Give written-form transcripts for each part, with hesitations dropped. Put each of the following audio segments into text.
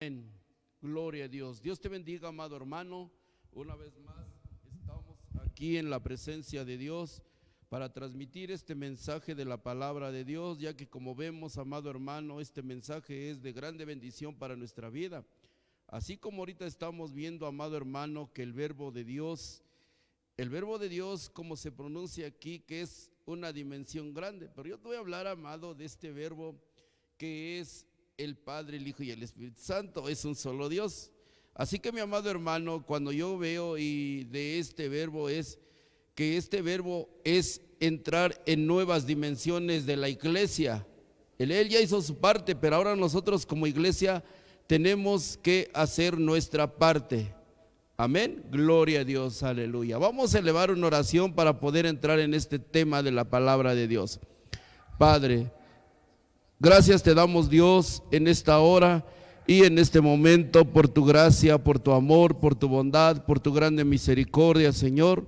Amén. Gloria a Dios. Dios te bendiga, amado hermano. Una vez más estamos aquí en la presencia de Dios para transmitir este mensaje de la palabra de Dios, ya que como vemos, amado hermano, este mensaje es de grande bendición para nuestra vida. Así como ahorita estamos viendo, amado hermano, que el verbo de Dios, como se pronuncia aquí, que es una dimensión grande. Pero yo te voy a hablar, amado, de este verbo que es el Padre, el Hijo y el Espíritu Santo. Es un solo Dios. Así que, mi amado hermano, cuando yo veo y de este verbo es que este verbo es entrar en nuevas dimensiones de la iglesia. Él ya hizo su parte, pero ahora nosotros como iglesia tenemos que hacer nuestra parte. Amén, gloria a Dios, aleluya. Vamos a elevar una oración para poder entrar en este tema de la palabra de Dios. Padre, gracias te damos, Dios, en esta hora y en este momento por tu gracia, por tu amor, por tu bondad, por tu grande misericordia, Señor,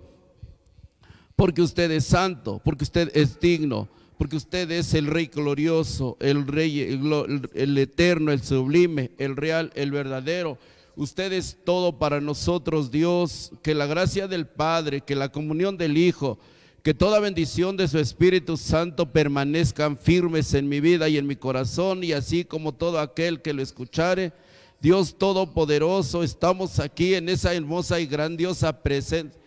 porque usted es santo, porque usted es digno, porque usted es el Rey glorioso, el Rey, el eterno, el sublime, el real, el verdadero. Usted es todo para nosotros, Dios. Que la gracia del Padre, que la comunión del Hijo, que toda bendición de su Espíritu Santo permanezcan firmes en mi vida y en mi corazón, y así como todo aquel que lo escuchare. Dios Todopoderoso, estamos aquí en esa hermosa y grandiosa presencia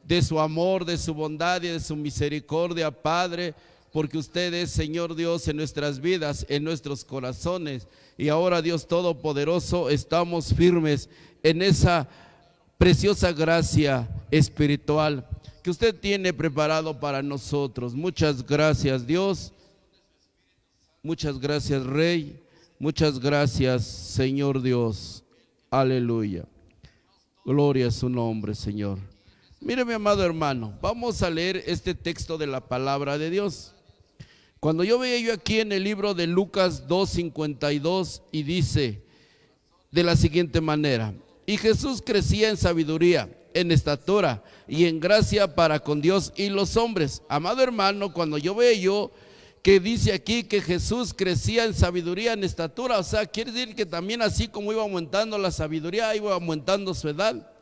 de su amor, de su bondad y de su misericordia, Padre, porque usted es, Señor Dios, en nuestras vidas, en nuestros corazones. Y ahora, Dios Todopoderoso, estamos firmes en esa preciosa gracia espiritual que usted tiene preparado para nosotros. Muchas gracias, Dios. Muchas gracias, Rey. Muchas gracias, Señor Dios. Aleluya. Gloria a su nombre, Señor. Mire, mi amado hermano, vamos a leer este texto de la palabra de Dios. Cuando yo veía yo aquí en el libro de Lucas 2:52, y dice de la siguiente manera: y Jesús crecía en sabiduría, en estatura y en gracia para con Dios y los hombres. Amado hermano, cuando yo veo yo que dice aquí que Jesús crecía en sabiduría, en estatura, o sea, quiere decir que también así como iba aumentando la sabiduría, iba aumentando su edad.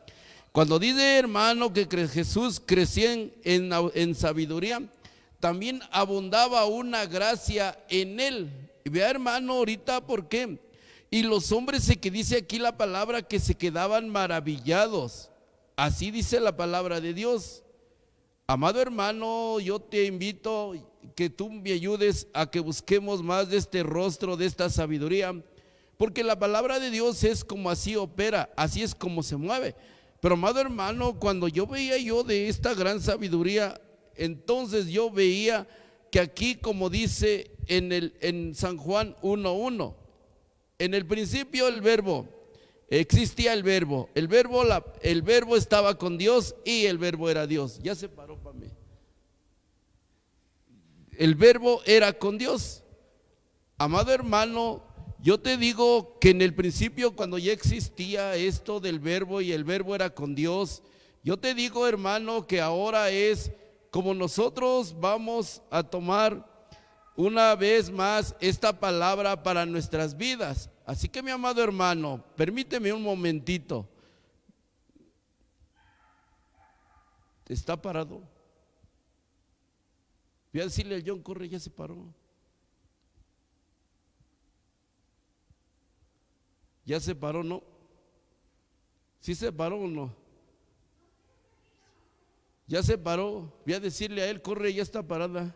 Cuando dice, hermano, que Jesús crecía en sabiduría, también abundaba una gracia en él. Y vea, hermano, ahorita, ¿por qué? Y los hombres, que dice aquí la palabra, que se quedaban maravillados. Así dice la palabra de Dios. Amado hermano, yo te invito que tú me ayudes a que busquemos más de este rostro, de esta sabiduría, porque la palabra de Dios es como así opera, así es como se mueve. Pero, amado hermano, cuando yo veía yo de esta gran sabiduría, entonces yo veía que aquí, como dice en San Juan 1:1, en el principio el verbo, existía el verbo estaba con Dios y el verbo era Dios. Ya se paró para mí. El verbo era con Dios. Amado hermano, yo te digo que en el principio, cuando ya existía esto del verbo y el verbo era con Dios, yo te digo, hermano, que ahora es como nosotros vamos a tomar una vez más esta palabra para nuestras vidas. Así que, mi amado hermano, permíteme un momentito. ¿Está parado? Voy a decirle al John, corre, ya se paró. ¿Ya se paró, no? ¿Sí se paró o no? Ya se paró. Voy a decirle a él, corre, ya está parada.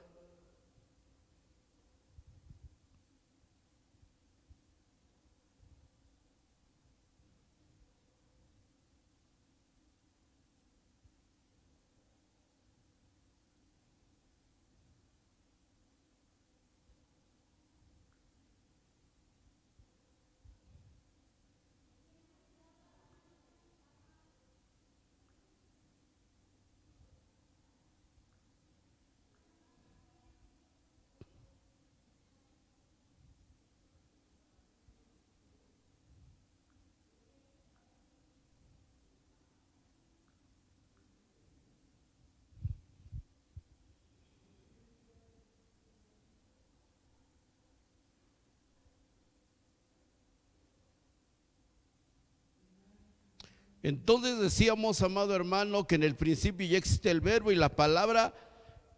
Entonces decíamos, amado hermano, que en el principio ya existe el verbo y la palabra,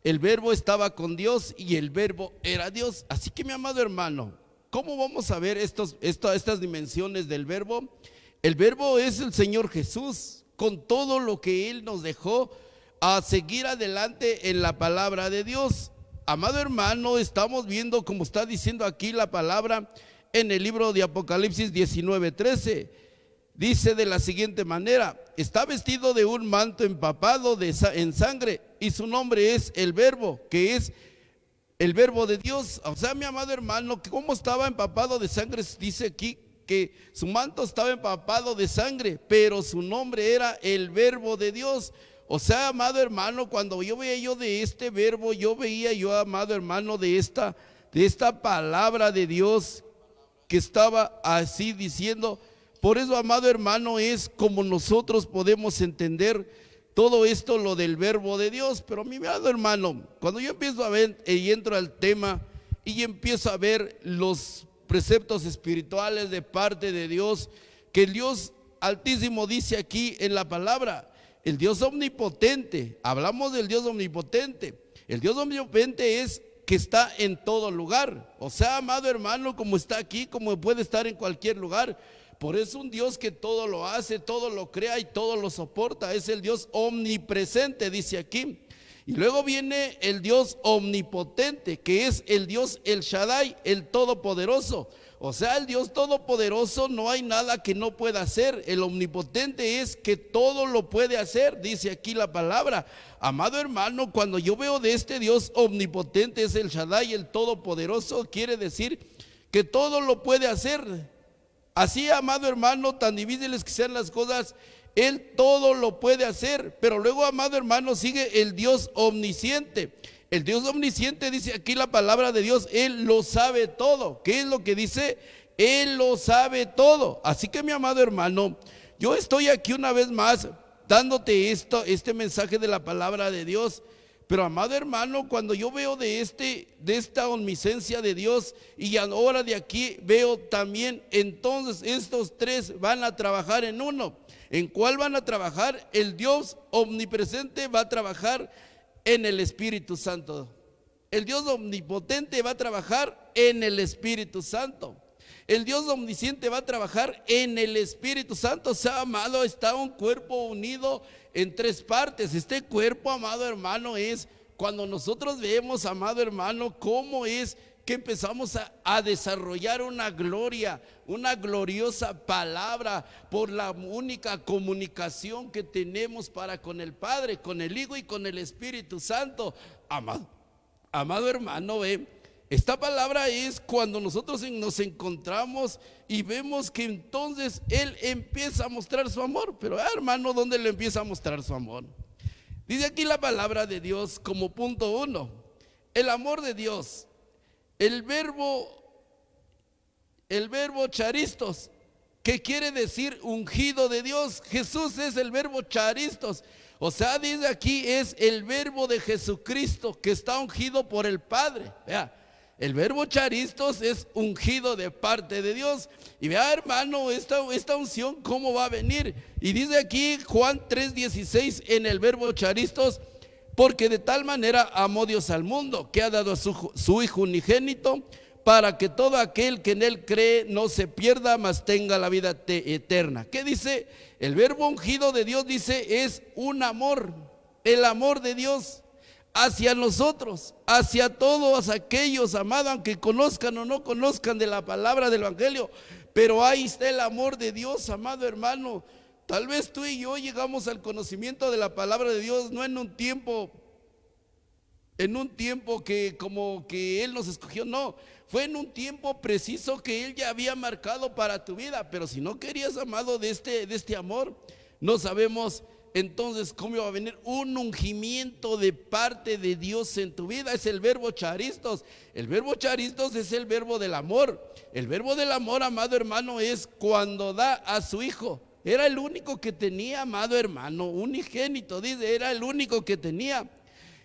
el verbo estaba con Dios y el verbo era Dios. Así que, mi amado hermano, ¿cómo vamos a ver estas dimensiones del verbo? El verbo es el Señor Jesús, con todo lo que Él nos dejó a seguir adelante en la palabra de Dios. Amado hermano, estamos viendo, como está diciendo aquí la palabra en el libro de Apocalipsis 19:13. Dice de la siguiente manera: está vestido de un manto empapado en sangre, y su nombre es el Verbo, que es el Verbo de Dios. O sea, mi amado hermano, ¿cómo estaba empapado de sangre? Dice aquí que su manto estaba empapado de sangre, pero su nombre era el Verbo de Dios. O sea, amado hermano, cuando yo veía de este verbo, amado hermano, de esta palabra de Dios que estaba así diciendo. Por eso, amado hermano, es como nosotros podemos entender todo esto, lo del verbo de Dios. Pero mi amado hermano, cuando yo empiezo a ver y entro al tema y empiezo a ver los preceptos espirituales de parte de Dios, que el Dios Altísimo dice aquí en la palabra, el Dios omnipotente, hablamos del Dios omnipotente. El Dios omnipotente es que está en todo lugar. O sea, amado hermano, como está aquí, como puede estar en cualquier lugar. Por eso un Dios que todo lo hace, todo lo crea y todo lo soporta. Es el Dios omnipresente, dice aquí. Y luego viene el Dios omnipotente, que es el Dios El Shaddai, el Todopoderoso. O sea, el Dios Todopoderoso no hay nada que no pueda hacer. El omnipotente es que todo lo puede hacer, dice aquí la palabra. Amado hermano, cuando yo veo de este Dios omnipotente, es el Shaddai, el Todopoderoso, quiere decir que todo lo puede hacer. Así, amado hermano, tan difíciles que sean las cosas, Él todo lo puede hacer. Pero luego, amado hermano, sigue el Dios omnisciente. El Dios omnisciente, dice aquí la palabra de Dios, Él lo sabe todo. ¿Qué es lo que dice? Él lo sabe todo. Así que, mi amado hermano, yo estoy aquí una vez más dándote este mensaje de la palabra de Dios. Pero, amado hermano, cuando yo veo de esta omnisciencia de Dios, y ahora de aquí veo también, entonces estos tres van a trabajar en uno. ¿En cuál van a trabajar? El Dios omnipresente va a trabajar en el Espíritu Santo. El Dios omnipotente va a trabajar en el Espíritu Santo. El Dios omnisciente va a trabajar en el Espíritu Santo. O sea, amado, está un cuerpo unido en tres partes. Este cuerpo, amado hermano, es cuando nosotros vemos, amado hermano, cómo es que empezamos a desarrollar una gloria, una gloriosa palabra por la única comunicación que tenemos para con el Padre, con el Hijo y con el Espíritu Santo. Amado hermano, esta palabra es cuando nosotros nos encontramos y vemos que entonces Él empieza a mostrar su amor. Pero hermano, ¿dónde le empieza a mostrar su amor? Dice aquí la palabra de Dios como punto 1, el amor de Dios. El verbo charistos, que quiere decir ungido de Dios. Jesús es el verbo charistos. O sea, dice aquí es el verbo de Jesucristo que está ungido por el Padre. Vea, el verbo charistos es ungido de parte de Dios. Y vea, hermano, esta unción cómo va a venir. Y dice aquí Juan 3:16 en el verbo charistos: porque de tal manera amó Dios al mundo, que ha dado a su Hijo unigénito, para que todo aquel que en Él cree no se pierda, mas tenga la vida eterna. ¿Qué dice? El verbo ungido de Dios, dice, es un amor. El amor de Dios hacia nosotros, hacia todos aquellos, amados, aunque conozcan o no conozcan de la palabra del Evangelio. Pero ahí está el amor de Dios, amado hermano. Tal vez tú y yo llegamos al conocimiento de la palabra de Dios no en un tiempo que como que Él nos escogió, no, fue en un tiempo preciso que Él ya había marcado para tu vida. Pero si no querías, amado, de este amor, no sabemos entonces cómo va a venir un ungimiento de parte de Dios en tu vida. Es el verbo charistos. El verbo charistos es el verbo del amor. El verbo del amor, amado hermano, es cuando da a su Hijo. Era el único que tenía, amado hermano, unigénito, dice, era el único que tenía.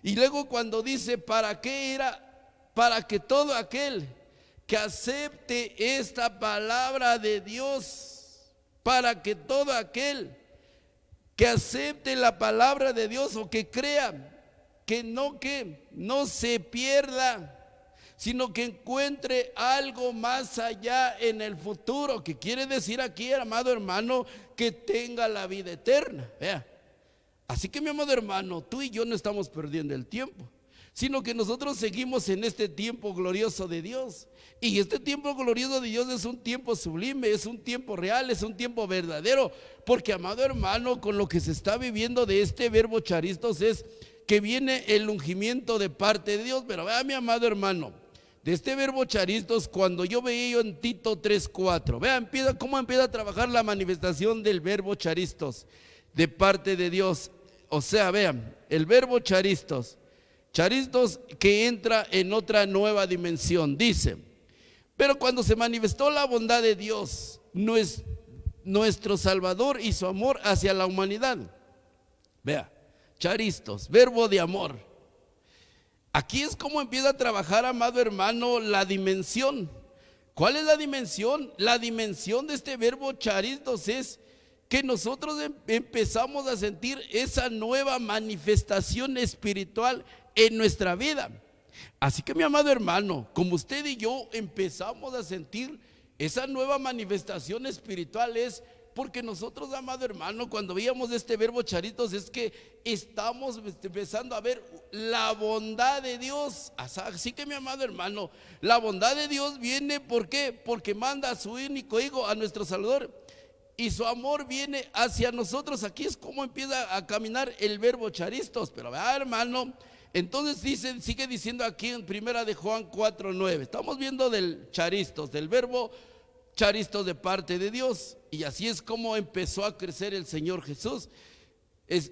Y luego cuando dice, ¿para qué era? Para que todo aquel que acepte esta palabra de Dios, para que todo aquel que acepte la palabra de Dios o que crea, que no se pierda, sino que encuentre algo más allá en el futuro, que quiere decir aquí, amado hermano, que tenga la vida eterna. Vea. Así que, mi amado hermano, tú y yo no estamos perdiendo el tiempo, sino que nosotros seguimos en este tiempo glorioso de Dios. Y este tiempo glorioso de Dios es un tiempo sublime, es un tiempo real, es un tiempo verdadero. Porque, amado hermano, con lo que se está viviendo de este verbo charistos es que viene el ungimiento de parte de Dios. Pero vea, mi amado hermano, de este verbo charistos, cuando yo veía yo en Tito 3:4, vea cómo empieza a trabajar la manifestación del verbo charistos de parte de Dios. O sea, vean, el verbo charistos que entra en otra nueva dimensión, dice: pero cuando se manifestó la bondad de Dios, nuestro Salvador, y su amor hacia la humanidad. Vea, charistos, verbo de amor. Aquí es como empieza a trabajar, amado hermano, la dimensión. ¿Cuál es la dimensión? La dimensión de este verbo charistos es que nosotros empezamos a sentir esa nueva manifestación espiritual en nuestra vida. Así que, mi amado hermano, como usted y yo empezamos a sentir esa nueva manifestación espiritual, es porque nosotros, amado hermano, cuando veíamos este verbo charistos, es que estamos empezando a ver la bondad de Dios. Así que, mi amado hermano, la bondad de Dios viene, ¿por qué? Porque manda a su único Hijo, a nuestro Salvador, y su amor viene hacia nosotros. Aquí es como empieza a caminar el verbo charistos. Pero vea, hermano, entonces sigue diciendo aquí en primera de Juan 4:9. Estamos viendo del charistos, del verbo charistos de parte de Dios. Y así es como empezó a crecer el Señor Jesús.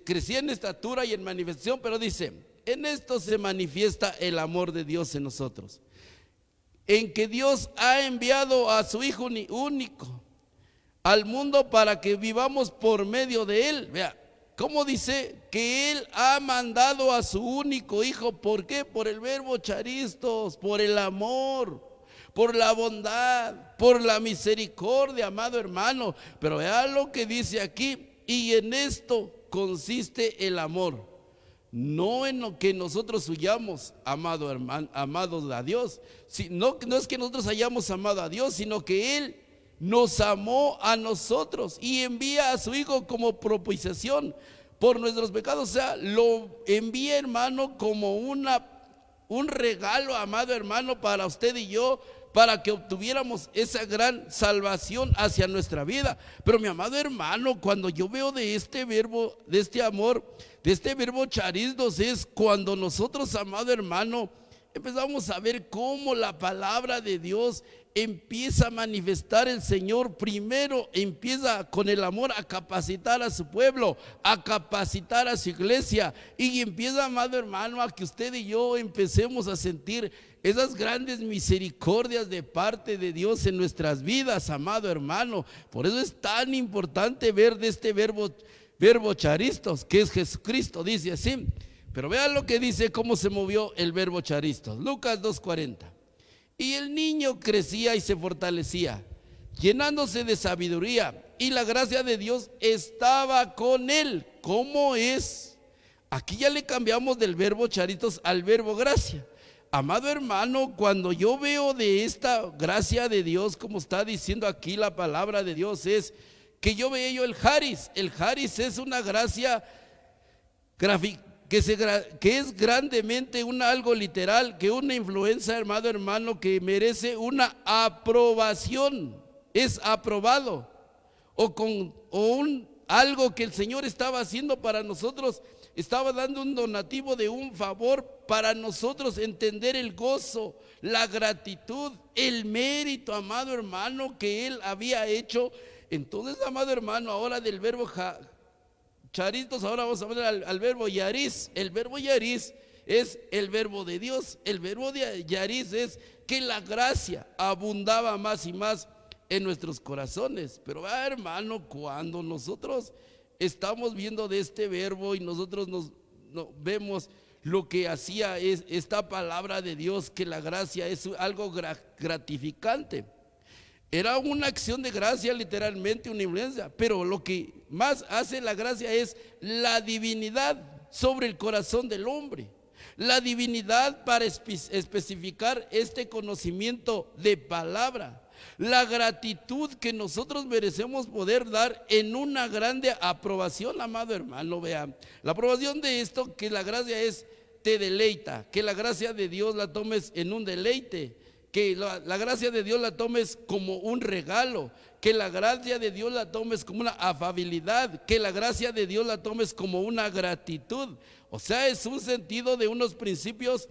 Crecía en estatura y en manifestación, pero dice: en esto se manifiesta el amor de Dios en nosotros, en que Dios ha enviado a su Hijo único al mundo para que vivamos por medio de Él. Vea, ¿cómo dice? Que Él ha mandado a su único Hijo. ¿Por qué? Por el verbo charistos, por el amor, por la bondad, por la misericordia, amado hermano. Pero vea lo que dice aquí: y en esto consiste el amor, no en lo que nosotros huyamos, amado hermano, amados a Dios. No es que nosotros hayamos amado a Dios, sino que Él nos amó a nosotros y envía a su Hijo como propiciación por nuestros pecados. O sea, lo envía, hermano, como un regalo, amado hermano, para usted y yo, para que obtuviéramos esa gran salvación hacia nuestra vida. Pero, mi amado hermano, cuando yo veo de este verbo, de este amor, de este verbo charistos, es cuando nosotros, amado hermano, empezamos a ver cómo la palabra de Dios empieza a manifestar. El Señor primero empieza con el amor a capacitar a su pueblo, a capacitar a su iglesia, y empieza, amado hermano, a que usted y yo empecemos a sentir esas grandes misericordias de parte de Dios en nuestras vidas, amado hermano. Por eso es tan importante ver de este verbo charistos, que es Jesucristo. Dice así, pero vean lo que dice, cómo se movió el verbo charistos. Lucas 2:40. Y el niño crecía y se fortalecía, llenándose de sabiduría, y la gracia de Dios estaba con él. ¿Cómo es? Aquí ya le cambiamos del verbo charistos al verbo gracia. Amado hermano, cuando yo veo de esta gracia de Dios, como está diciendo aquí la palabra de Dios, es que yo veo yo el charis. El charis es una gracia que es grandemente algo literal, que una influencia, hermano, que merece una aprobación, es aprobado, algo que el Señor estaba haciendo para nosotros, estaba dando un donativo de un favor para nosotros entender el gozo, la gratitud, el mérito, amado hermano, que Él había hecho. Entonces, amado hermano, ahora del verbo charistos, ahora vamos a ver al verbo yaris. El verbo yaris es el verbo de Dios. El verbo de yaris es que la gracia abundaba más y más en nuestros corazones. Pero hermano, cuando nosotros estamos viendo de este verbo y nosotros vemos lo que hacía es esta palabra de Dios, que la gracia es algo gratificante. Era una acción de gracia, literalmente una influencia, pero lo que más hace la gracia es la divinidad sobre el corazón del hombre. La divinidad para especificar este conocimiento de palabra. La gratitud que nosotros merecemos poder dar en una grande aprobación, amado hermano. Vea, la aprobación de esto, que la gracia es, te deleita, que la gracia de Dios la tomes en un deleite, que la gracia de Dios la tomes como un regalo, que la gracia de Dios la tomes como una afabilidad, que la gracia de Dios la tomes como una gratitud. O sea, es un sentido de unos principios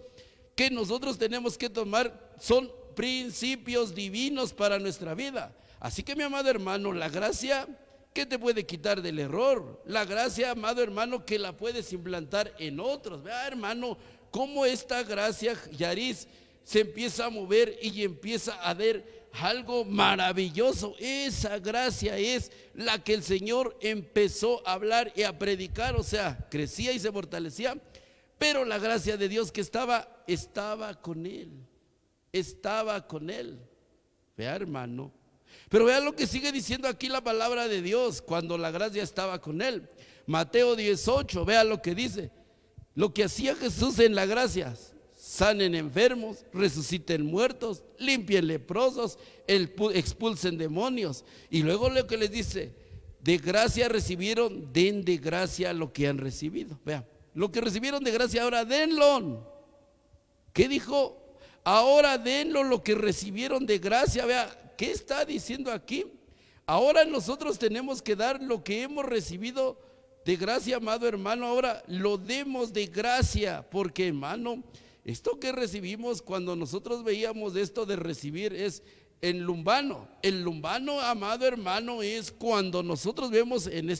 que nosotros tenemos que tomar, son principios divinos para nuestra vida. Así que, mi amado hermano, la gracia que te puede quitar del error, la gracia, amado hermano, que la puedes implantar en otros. Vea, hermano, cómo esta gracia, Yaris, se empieza a mover y empieza a ver algo maravilloso. Esa gracia es la que el Señor empezó a hablar y a predicar, o sea, crecía y se fortalecía, pero la gracia de Dios que estaba con él, estaba con él. Vea, hermano, pero vea lo que sigue diciendo aquí la palabra de Dios cuando la gracia estaba con él. Mateo 18, vea lo que dice, lo que hacía Jesús en la gracia: sanen enfermos, resuciten muertos, limpien leprosos, expulsen demonios. Y luego lo que les dice: de gracia recibieron, den de gracia lo que han recibido. Vea, lo que recibieron de gracia, ahora denlo. ¿Qué dijo? Ahora denlo lo que recibieron de gracia. Vea, ¿qué está diciendo aquí? Ahora nosotros tenemos que dar lo que hemos recibido de gracia, amado hermano. Ahora lo demos de gracia, porque, hermano, esto que recibimos, cuando nosotros veíamos esto de recibir, es el lumbano. El lumbano, amado hermano, es cuando nosotros vemos en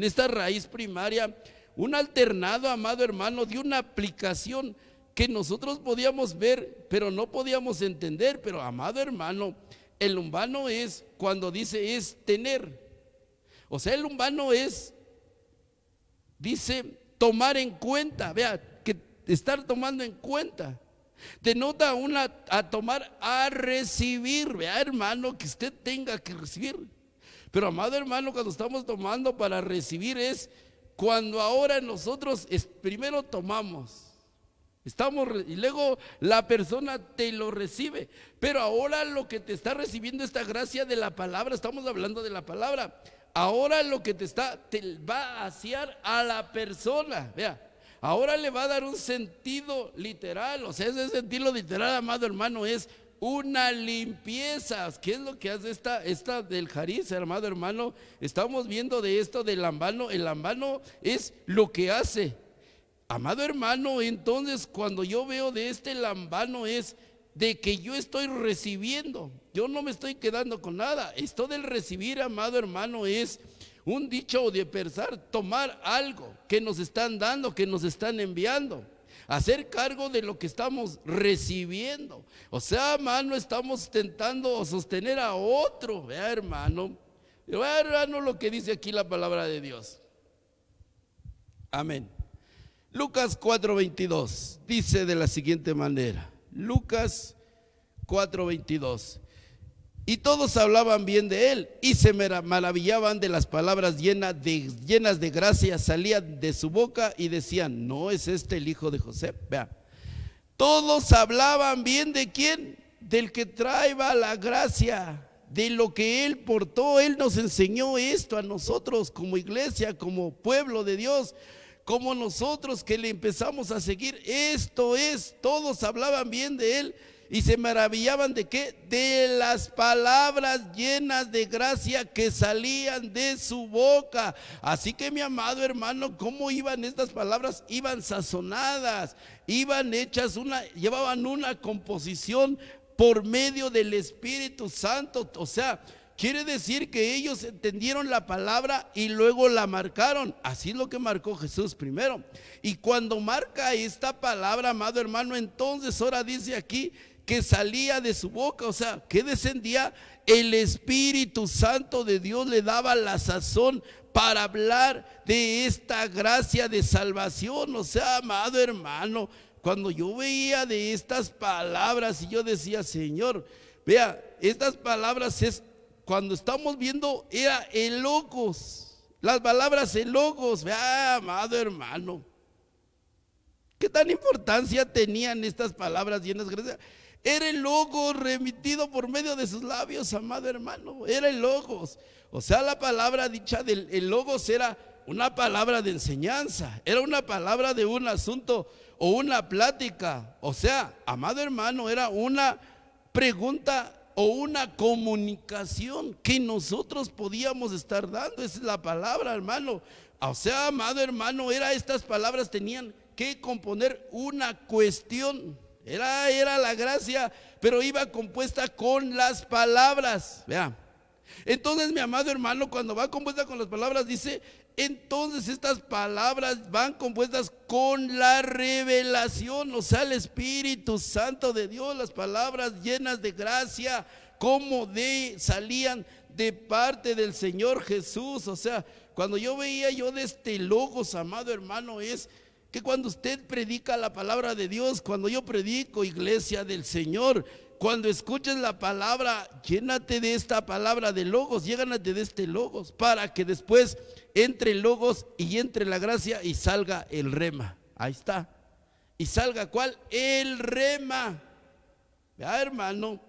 esta raíz primaria un alternado, amado hermano, de una aplicación que nosotros podíamos ver, pero no podíamos entender. Pero, amado hermano, el lumbano es cuando dice es tener. O sea, el lumbano es, dice, tomar en cuenta. Vea, que estar tomando en cuenta denota a tomar, a recibir. Vea, hermano, que usted tenga que recibir. Pero, amado hermano, cuando estamos tomando para recibir es cuando ahora nosotros primero tomamos, y luego la persona te lo recibe. Pero ahora lo que te está recibiendo esta gracia de la palabra, estamos hablando de la palabra, ahora lo que te va a hacer a la persona. Vea, ahora le va a dar un sentido literal. O sea, ese sentido literal, amado hermano, es una limpieza. ¿Qué es lo que hace esta del jariz, amado hermano? Estamos viendo de esto del lambano. El lambano es lo que hace, amado hermano. Entonces, cuando yo veo de este lambano, es de que yo estoy recibiendo, yo no me estoy quedando con nada. Esto del recibir, amado hermano, es un dicho de pensar, tomar algo que nos están dando, que nos están enviando, hacer cargo de lo que estamos recibiendo. O sea, hermano, estamos tentando sostener a otro. Vea, hermano, lo que dice aquí la palabra de Dios. Amén. Lucas 4:22 dice de la siguiente manera. Lucas 4:22: y todos hablaban bien de él y se maravillaban de las palabras llenas de gracia salían de su boca, y decían: ¿no es este el hijo de José? Vea, todos hablaban bien ¿de quién? Del que traía la gracia, de lo que él portó. Él nos enseñó esto a nosotros como iglesia, como pueblo de Dios, como nosotros que le empezamos a seguir. Esto es, todos hablaban bien de él y se maravillaban ¿de qué? De las palabras llenas de gracia que salían de su boca. Así que, mi amado hermano, ¿cómo iban estas palabras? Iban sazonadas, iban hechas, llevaban una composición por medio del Espíritu Santo. O sea, quiere decir que ellos entendieron la palabra y luego la marcaron. Así es lo que marcó Jesús primero. Y cuando marca esta palabra, amado hermano, entonces ahora dice aquí que salía de su boca. O sea, que descendía el Espíritu Santo de Dios, le daba la sazón para hablar de esta gracia de salvación. O sea, amado hermano, cuando yo veía de estas palabras y yo decía: Señor, vea, estas palabras es cuando estamos viendo, era el logos, Las palabras el logos, vea, amado hermano, ¿qué tan importancia tenían estas palabras llenas de gracia? Era el logos remitido por medio de sus labios, amado hermano, era el logos. O sea, la palabra dicha del el logos era una palabra de enseñanza, era una palabra de un asunto o una plática. O sea, amado hermano, era una pregunta o una comunicación que nosotros podíamos estar dando. Esa es la palabra, hermano. O sea, amado hermano, estas palabras tenían que componer una cuestión. Era la gracia, pero iba compuesta con las palabras. Vea. Entonces, mi amado hermano, cuando va compuesta con las palabras, dice, entonces estas palabras van compuestas con la revelación, o sea, el Espíritu Santo de Dios, las palabras llenas de gracia, como salían de parte del Señor Jesús. O sea, cuando yo veía de este logos, amado hermano, es que cuando usted predica la palabra de Dios, cuando yo predico, iglesia del Señor, cuando escuches la palabra, llénate de esta palabra de logos, llénate de este logos, para que después entre el logos y entre la gracia y salga el rema. Ahí está. ¿Y salga cuál? El rema. Vea, hermano.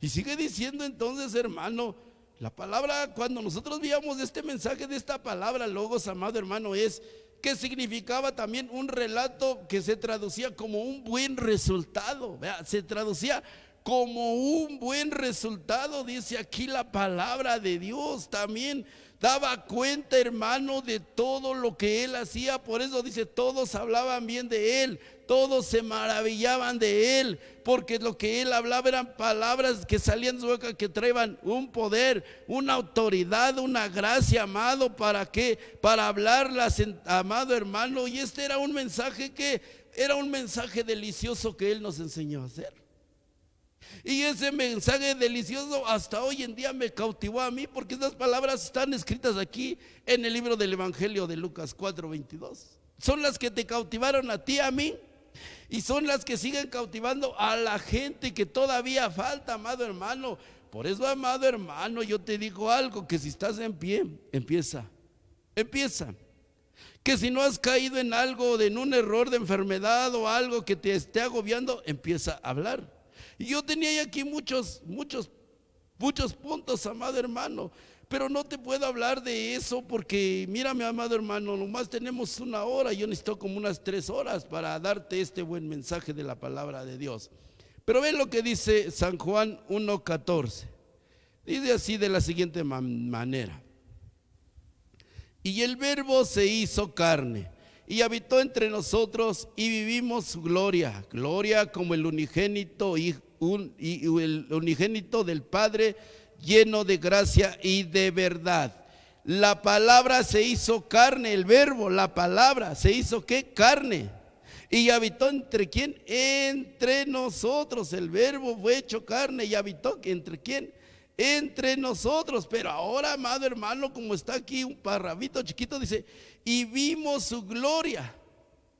Y sigue diciendo entonces, hermano, la palabra, cuando nosotros veíamos este mensaje de esta palabra logos, amado hermano, es que significaba también un relato que se traducía como un buen resultado. Vea, se traducía como un buen resultado, dice aquí la palabra de Dios. También daba cuenta, hermano, de todo lo que él hacía. Por eso dice, todos hablaban bien de él, todos se maravillaban de él, porque lo que él hablaba eran palabras que salían de su boca, que traían un poder, una autoridad, una gracia, amado. ¿Para qué? Para hablarlas, amado hermano. Y este era un mensaje delicioso que él nos enseñó a hacer. Y ese mensaje delicioso hasta hoy en día me cautivó a mí, porque esas palabras están escritas aquí en el libro del Evangelio de Lucas 4:22. Son las que te cautivaron a ti, a mí, y son las que siguen cautivando a la gente que todavía falta, amado hermano. Por eso, amado hermano, yo te digo algo, que si estás en pie, empieza. Que si no has caído en algo, en un error de enfermedad o algo que te esté agobiando, empieza a hablar. Y yo tenía aquí muchos puntos, amado hermano, pero no te puedo hablar de eso porque, mira, mi amado hermano, nomás tenemos 1 hora. Yo necesito como unas 3 horas para darte este buen mensaje de la palabra de Dios. Pero ven lo que dice San Juan 1:14. Dice así, de la siguiente manera: y el Verbo se hizo carne y habitó entre nosotros, y vivimos su gloria, como el unigénito del Padre, lleno de gracia y de verdad. La palabra se hizo carne, el Verbo, la palabra se hizo ¿qué? Carne. Y habitó ¿entre quién? Entre nosotros. El Verbo fue hecho carne y habitó ¿entre quién? Entre nosotros. Pero ahora, amado hermano, como está aquí un parrafito chiquito, dice, y vimos su gloria.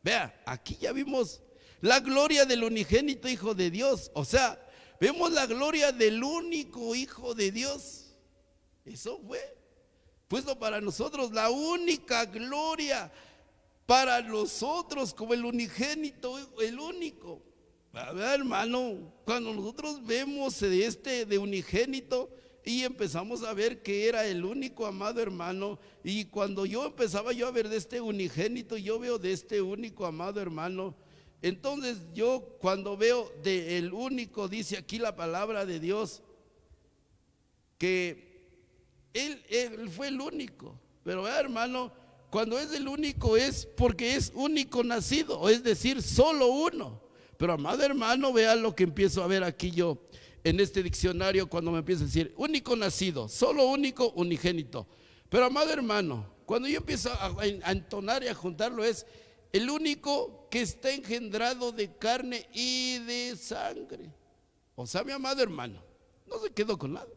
Vea, aquí ya vimos la gloria del unigénito Hijo de Dios. O sea, vemos la gloria del único Hijo de Dios. Eso fue puesto para nosotros, la única gloria para nosotros, como el unigénito, el único. A ver, hermano, cuando nosotros vemos de unigénito y empezamos a ver que era el único, amado hermano, y cuando yo empezaba a ver de este unigénito, yo veo de este único, amado hermano, entonces yo cuando veo del único, dice aquí la palabra de Dios, que él fue el único. Pero hermano, cuando es el único es porque es único nacido, es decir, solo uno. Pero amado hermano, vea lo que empiezo a ver aquí yo en este diccionario, cuando me empieza a decir único nacido, solo único, unigénito. Pero amado hermano, cuando yo empiezo a entonar y a juntarlo, es el único que está engendrado de carne y de sangre. O sea, mi amado hermano, no se quedó con nada.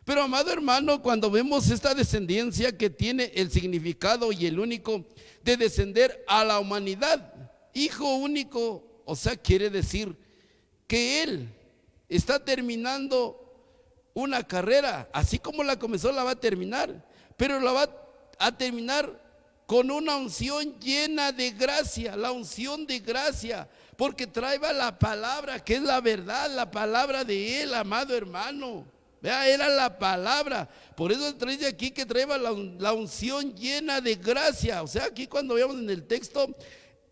Pero amado hermano, cuando vemos esta descendencia que tiene el significado y el único de descender a la humanidad, hijo único, o sea, quiere decir que él está terminando una carrera, así como la comenzó, la va a terminar. pero la va a terminar con una unción llena de gracia, la unción de gracia, porque trae la palabra, que es la verdad, la palabra de Él, amado hermano. Vea, era la palabra. Por eso dice aquí que trae la unción llena de gracia. O sea, aquí cuando veamos en el texto,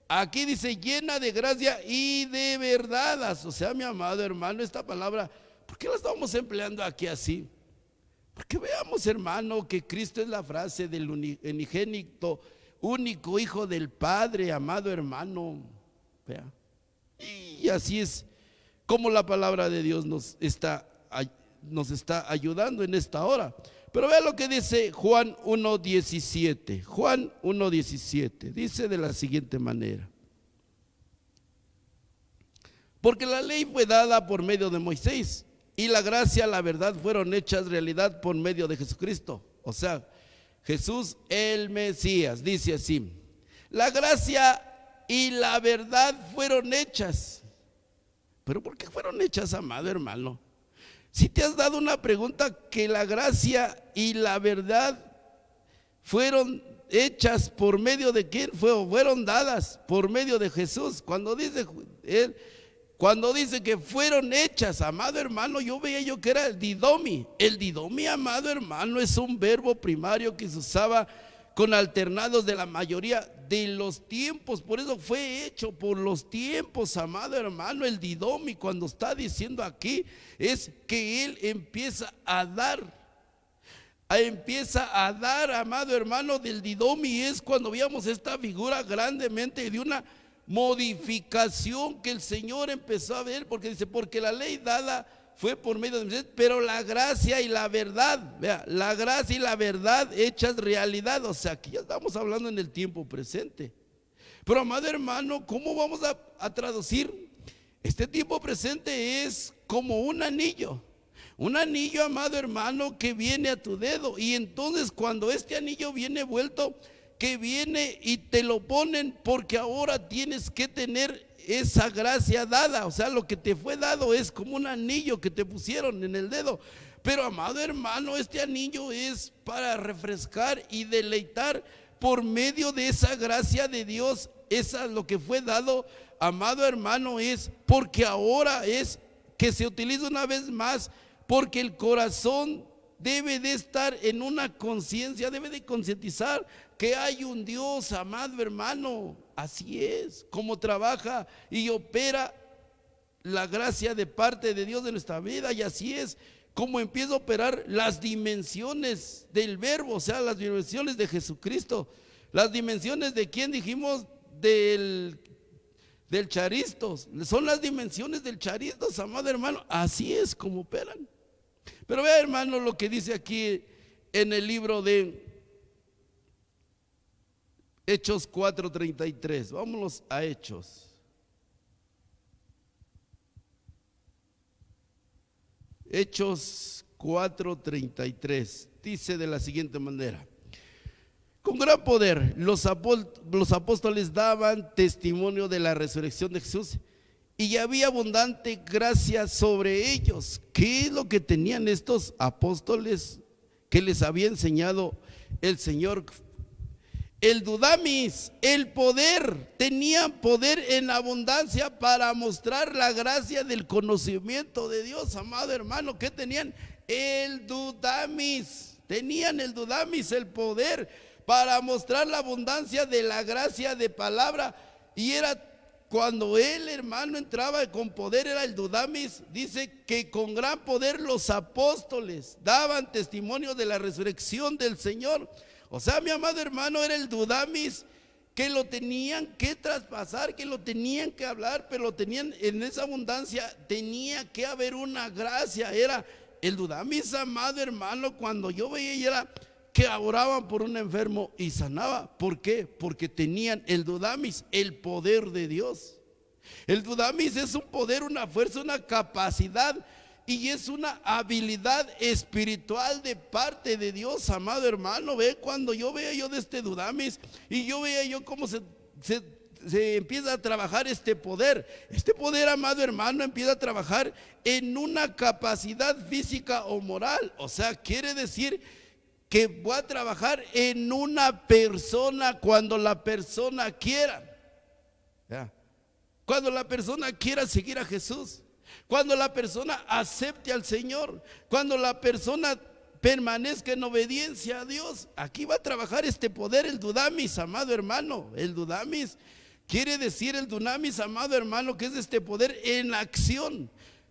aquí dice llena de gracia y de verdad. O sea, mi amado hermano, esta palabra, ¿por qué la estamos empleando aquí así? Porque veamos, hermano, que Cristo es la frase del unigénito, único Hijo del Padre, amado hermano. Vea. Y así es como la palabra de Dios nos está ayudando en esta hora. Pero vea lo que dice Juan 1:17. Juan 1:17 dice de la siguiente manera: porque la ley fue dada por medio de Moisés, y la gracia y la verdad fueron hechas realidad por medio de Jesucristo. O sea, Jesús el Mesías. Dice así: la gracia y la verdad fueron hechas. ¿Pero por qué fueron hechas, amado hermano? Si te has dado una pregunta, que la gracia y la verdad fueron hechas por medio de quién, fueron dadas por medio de Jesús. Cuando dice que fueron hechas, amado hermano, yo veía que era el didomi. El didomi, amado hermano, es un verbo primario que se usaba con alternados de la mayoría de los tiempos. Por eso fue hecho por los tiempos, amado hermano. El didomi, cuando está diciendo aquí, es que Él empieza a dar, amado hermano. Del didomi es cuando veíamos esta figura grandemente de una modificación que el Señor empezó a ver, porque dice, porque la ley dada fue por medio de Moisés, pero la gracia y la verdad, vea, la gracia y la verdad hechas realidad. O sea, aquí ya estamos hablando en el tiempo presente. Pero, amado hermano, ¿cómo vamos a traducir? Este tiempo presente es como un anillo, amado hermano, que viene a tu dedo. Y entonces cuando este anillo viene vuelto, que viene y te lo ponen, porque ahora tienes que tener esa gracia dada. O sea, lo que te fue dado es como un anillo que te pusieron en el dedo. Pero, amado hermano, este anillo es para refrescar y deleitar por medio de esa gracia de Dios. Esa lo que fue dado, amado hermano, es porque ahora es que se utiliza una vez más, porque el corazón debe de estar en una conciencia, debe de concientizar que hay un Dios, amado hermano. Así es como trabaja y opera la gracia de parte de Dios en nuestra vida, y así es como empieza a operar las dimensiones del verbo, o sea, las dimensiones de Jesucristo. Las dimensiones de quién dijimos, del charistos, son las dimensiones del charistos, amado hermano. Así es como operan. Pero vea, hermano, lo que dice aquí en el libro de Hechos 4:33. Vámonos a Hechos. Hechos 4:33. Dice de la siguiente manera: con gran poder los apóstoles daban testimonio de la resurrección de Jesús, y había abundante gracia sobre ellos. ¿Qué es lo que tenían estos apóstoles que les había enseñado el Señor? El dudamis, el poder. Tenían poder en abundancia para mostrar la gracia del conocimiento de Dios, amado hermano. ¿Qué tenían? El dudamis. Tenían el dudamis, el poder para mostrar la abundancia de la gracia de palabra. Y era cuando el hermano entraba con poder, era el dudamis. Dice que con gran poder los apóstoles daban testimonio de la resurrección del Señor. O sea, mi amado hermano, era el dudamis que lo tenían que traspasar, que lo tenían que hablar, pero lo tenían en esa abundancia. Tenía que haber una gracia. Era el dudamis, amado hermano. Cuando yo veía, y era que oraban por un enfermo y sanaba. ¿Por qué? Porque tenían el dudamis, el poder de Dios. El dudamis es un poder, una fuerza, una capacidad, y es una habilidad espiritual de parte de Dios, amado hermano. Ve, cuando yo veía yo de este dudamis, y yo veía yo cómo se empieza a trabajar este poder, amado hermano, empieza a trabajar en una capacidad física o moral. O sea, quiere decir que va a trabajar en una persona cuando la persona quiera. ¿Ya? Cuando la persona quiera seguir a Jesús, cuando la persona acepte al Señor, cuando la persona permanezca en obediencia a Dios, aquí va a trabajar este poder, el dunamis, amado hermano. El dunamis quiere decir, el dunamis, amado hermano, que es este poder en acción.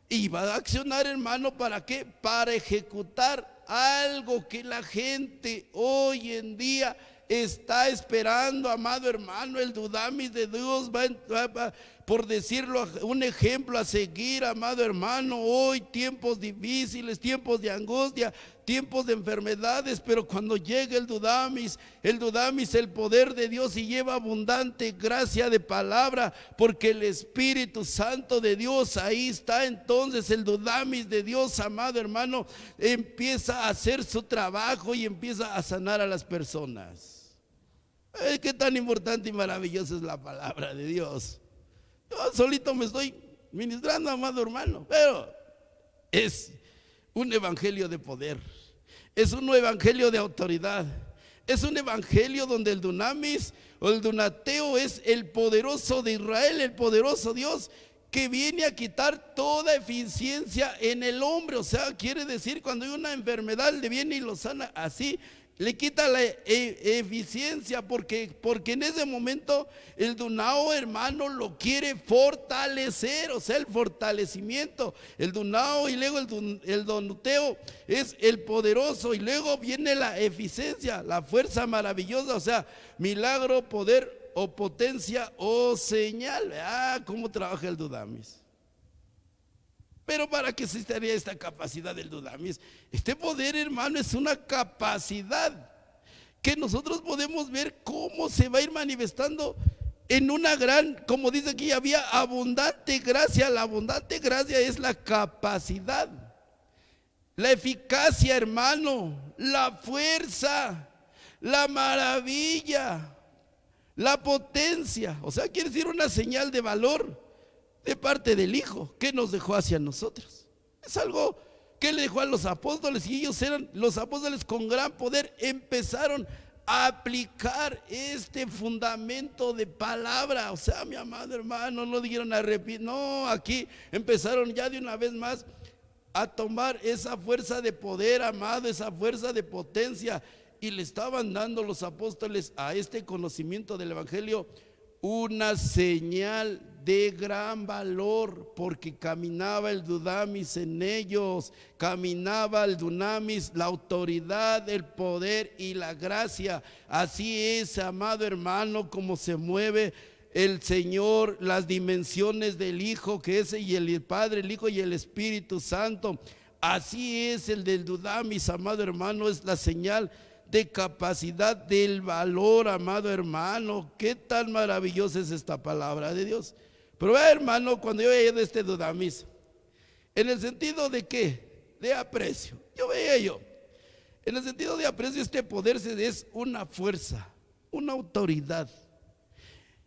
Y va a accionar, hermano, ¿para qué? Para ejecutar algo que la gente hoy en día está esperando, amado hermano. El dunamis de Dios va, por decirlo, un ejemplo a seguir, amado hermano. Hoy tiempos difíciles, tiempos de angustia, tiempos de enfermedades, pero cuando llega el dunamis, el poder de Dios, y lleva abundante gracia de palabra, porque el Espíritu Santo de Dios ahí está. Entonces el dunamis de Dios, amado hermano, empieza a hacer su trabajo y empieza a sanar a las personas. Qué tan importante y maravillosa es la palabra de Dios. Yo solito me estoy ministrando, amado hermano, pero es un evangelio de poder, es un evangelio de autoridad, es un evangelio donde el dunamis o el dunateo es el poderoso de Israel, el poderoso Dios que viene a quitar toda eficiencia en el hombre. O sea, quiere decir, cuando hay una enfermedad, le viene y lo sana así, le quita la eficiencia, porque en ese momento el dunao, hermano, lo quiere fortalecer. O sea, el fortalecimiento, el dunao, y luego el donuteo es el poderoso, y luego viene la eficiencia, la fuerza maravillosa. O sea, milagro, poder o potencia o señal. ¿Cómo trabaja el dunamis? Pero ¿para qué existiría esta capacidad del dunamis? Este poder, hermano, es una capacidad que nosotros podemos ver cómo se va a ir manifestando en una gran, como dice aquí, había abundante gracia. La abundante gracia es la capacidad, la eficacia, hermano, la fuerza, la maravilla, la potencia. O sea, quiere decir una señal de valor de parte del Hijo que nos dejó hacia nosotros. Es algo que le dejó a los apóstoles, y ellos eran los apóstoles con gran poder. Empezaron a aplicar este fundamento de palabra. O sea, mi amado hermano, no dijeron arrepentir, no, aquí empezaron ya de una vez más a tomar esa fuerza de poder, amado, esa fuerza de potencia, y le estaban dando los apóstoles a este conocimiento del evangelio una señal de gran valor, porque caminaba el dunamis en ellos, caminaba el dunamis, la autoridad, el poder y la gracia. Así es, amado hermano, como se mueve el Señor, las dimensiones del Hijo, que es y el Padre, el Hijo y el Espíritu Santo. Así es el del dunamis, amado hermano, es la señal de capacidad del valor, amado hermano. Qué tan maravillosa es esta palabra de Dios. Pero vea, hermano, cuando yo veía de este dunamis, en el sentido de ¿qué? De aprecio. En el sentido de aprecio, este poder es una fuerza, una autoridad.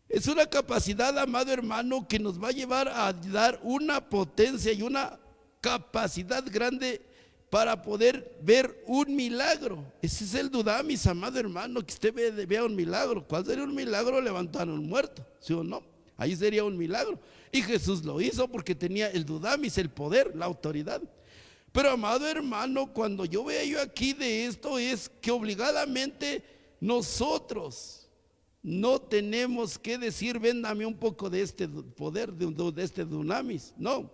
Es una capacidad, amado hermano, que nos va a llevar a dar una potencia y una capacidad grande para poder ver un milagro. Ese es el dunamis, amado hermano, que usted vea un milagro. ¿Cuál sería un milagro? Levantar a un muerto, ¿sí o no? Ahí sería un milagro. Y Jesús lo hizo porque tenía el dunamis, el poder, la autoridad. Pero, amado hermano, cuando yo veo aquí de esto, es que obligadamente nosotros no tenemos que decir, véndame un poco de este poder, de este dunamis. No,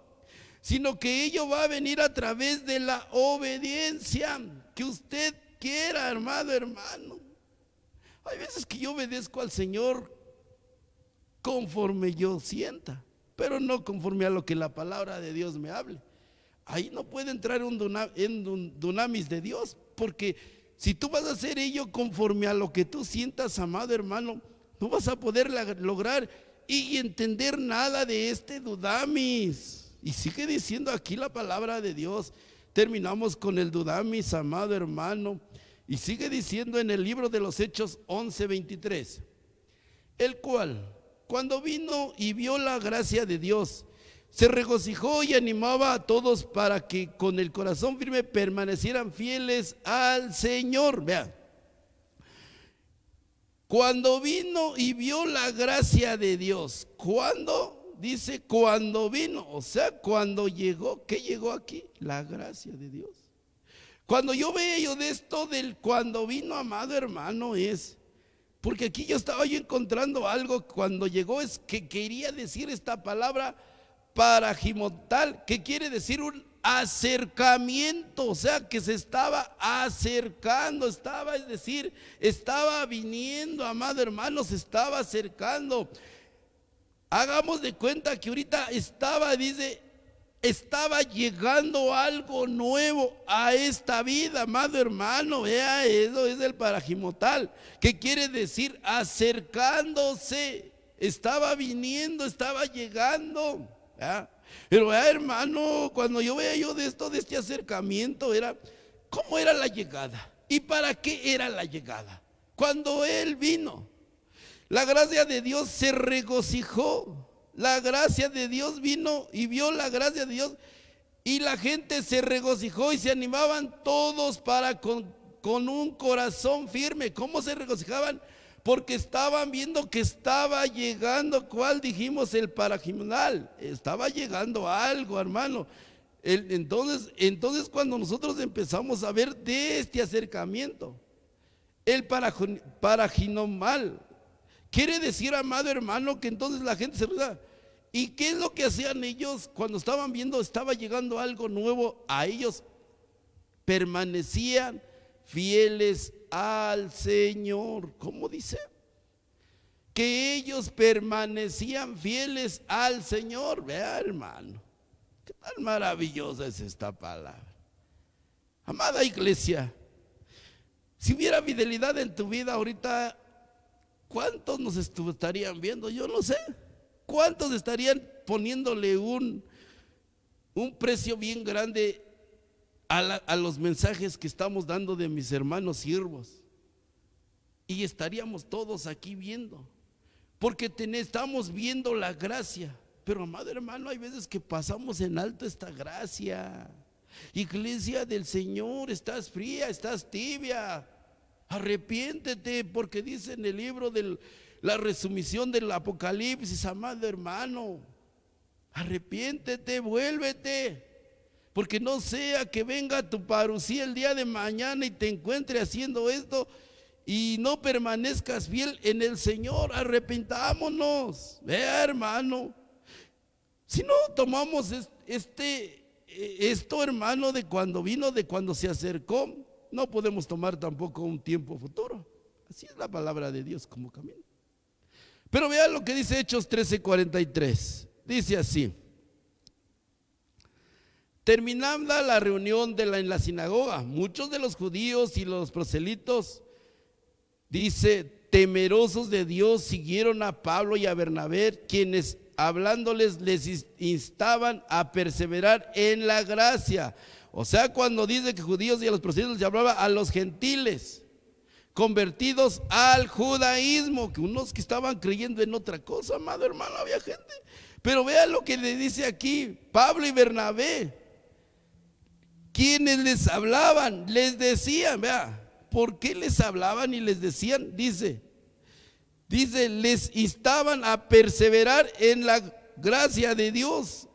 sino que ello va a venir a través de la obediencia que usted quiera, amado hermano. Hay veces que yo obedezco al Señor conforme yo sienta, pero no conforme a lo que la palabra de Dios me hable. Ahí no puede entrar un dunamis de Dios, porque si tú vas a hacer ello conforme a lo que tú sientas, amado hermano, no vas a poder lograr y entender nada de este dunamis. Y sigue diciendo aquí la palabra de Dios. Terminamos con el dunamis, amado hermano, y sigue diciendo en el libro de los Hechos 11:23, el cual, cuando vino y vio la gracia de Dios se regocijó y animaba a todos para que con el corazón firme permanecieran fieles al Señor. Vean, cuando vino y vio la gracia de Dios, ¿cuándo? Dice cuando vino, o sea, cuando llegó. ¿Qué llegó aquí? La gracia de Dios. Cuando yo veo de esto del cuando vino, amado hermano, es porque aquí yo estaba encontrando algo cuando llegó, es que quería decir esta palabra paragimotal, que quiere decir un acercamiento, o sea, que se estaba acercando, es decir, estaba viniendo, amado hermano, se estaba acercando. Hagamos de cuenta que ahorita estaba llegando algo nuevo a esta vida, amado hermano. Vea, eso es el paragimotal, que quiere decir acercándose. Estaba viniendo, estaba llegando. ¿Ya? Pero hermano, cuando yo veía de este acercamiento, ¿cómo era la llegada? ¿Y para qué era la llegada? Cuando Él vino, la gracia de Dios se regocijó. La gracia de Dios vino y vio la gracia de Dios, y la gente se regocijó y se animaban todos para con un corazón firme. ¿Cómo se regocijaban? Porque estaban viendo que estaba llegando, ¿cuál dijimos? El paragimotal. Estaba llegando algo, hermano. Entonces cuando nosotros empezamos a ver de este acercamiento, el paragimotal, quiere decir, amado hermano, que entonces la gente se reía. ¿Y qué es lo que hacían ellos cuando estaban viendo estaba llegando algo nuevo a ellos? Permanecían fieles al Señor. ¿Cómo dice? Que ellos permanecían fieles al Señor. Vea, hermano, qué tan maravillosa es esta palabra. Amada iglesia, si hubiera fidelidad en tu vida ahorita, ¿cuántos nos estarían viendo? Yo no sé. ¿Cuántos estarían poniéndole un precio bien grande a los mensajes que estamos dando de mis hermanos siervos? Y estaríamos todos aquí viendo, porque estamos viendo la gracia. Pero amado hermano, hay veces que pasamos en alto esta gracia. Iglesia del Señor, estás fría, estás tibia. Arrepiéntete, porque dice en el libro de la resumición del Apocalipsis, amado hermano, arrepiéntete, vuélvete, porque no sea que venga tu parusía el día de mañana y te encuentre haciendo esto y no permanezcas fiel en el Señor. Arrepentámonos. Vea, hermano, si no tomamos esto, hermano, de cuando vino, de cuando se acercó, no podemos tomar tampoco un tiempo futuro. Así es la palabra de Dios como camino. Pero vean lo que dice Hechos 13:43. Dice así: terminada la reunión en la sinagoga, muchos de los judíos y los proselitos, dice, temerosos de Dios, siguieron a Pablo y a Bernabé, quienes hablándoles les instaban a perseverar en la gracia. O sea, cuando dice que judíos y a los proselitos, se hablaba a los gentiles convertidos al judaísmo, que unos que estaban creyendo en otra cosa, amado hermano, había gente. Pero vea lo que le dice aquí Pablo y Bernabé, quienes les hablaban, les decían, vea, ¿por qué les hablaban y les decían? Dice, les instaban a perseverar en la gracia de Dios.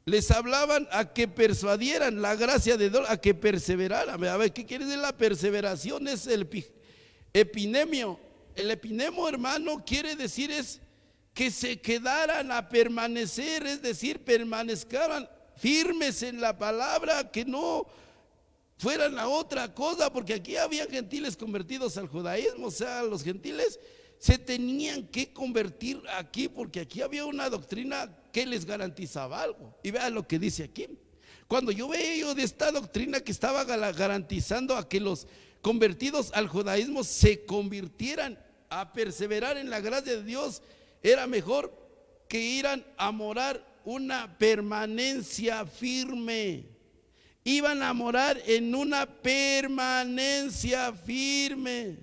Les hablaban a que persuadieran la gracia de Dios, a que perseveraran. A ver, ¿qué quiere decir la perseveración? Es el epinemio. El epinemo, hermano, quiere decir es que se quedaran a permanecer, es decir, permanezcaran firmes en la palabra, que no fueran a otra cosa, porque aquí había gentiles convertidos al judaísmo. O sea, los gentiles se tenían que convertir aquí, porque aquí había una doctrina que les garantizaba algo. Y vean lo que dice aquí. Cuando yo veo de esta doctrina que estaba garantizando a que los convertidos al judaísmo se convirtieran a perseverar en la gracia de Dios, era mejor que iran a morar una permanencia firme. Iban a morar en una permanencia firme.